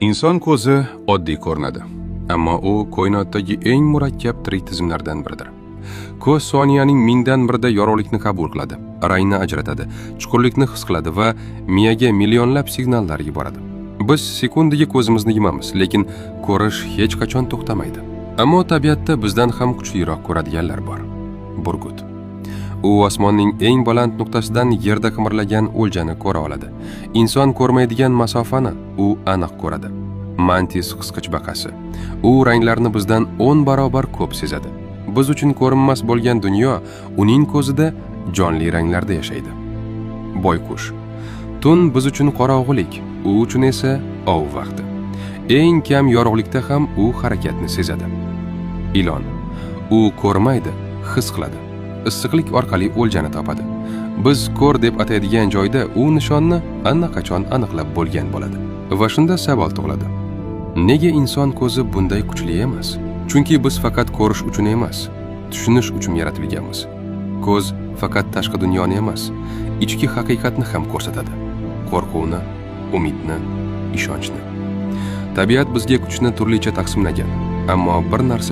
Inson ko'zi oddiy ko'rinadi, ammo u koinotdagi eng murakkab tirik tizimlardan biridir. Ko'z soniyaning mingdan birida yorug'likni qabul qiladi, rangni ajratadi, chuqurlikni his qiladi va miyaga millionlab signallar yuboradi. Biz sekundiga ko'zimizni yumamiz, lekin ko'rish hech qachon to'xtamaydi. Ammo tabiatda bizdan ham kuchliroq ko'radiganlar bor. Burgut. U osmonning eng baland nuqtasidan yerda qimirlagan o'ljani ko'ra oladi. Inson ko'rmaydigan masofani u aniq ko'radi. Mantis qisqichbaqasi. U ranglarni bizdan 10 barobar ko'p sezadi. Biz uchun ko'rinmas bo'lgan dunyo uning ko'zida jonli ranglarda yashaydi. Boyqush. Tun biz uchun qorong'ulik, u uchun esa ov vaqti. Eng kam yorug'likda ham u harakatni sezadi. Ilon. U ko'rmaydi, his qiladi. Issiqlik orqali o'ljani topadi. Biz ko'r deb ataydigan joyda u nishonni allaqachon aniqlab bo'lgan bo'ladi. Va shunda savol tug'iladi. Nega inson ko'zi bunday kuchli emas? Chunki biz faqat ko'rish uchun emas, tushunish uchun yaratilganmiz. Ko'z faqat tashqi dunyoni emas, ichki haqiqatni ham ko'rsatadi. Qo'rquvni, umidni, ishonchni. Tabiat bizga kuchni turlicha taqsimlagan, ammo bir narsa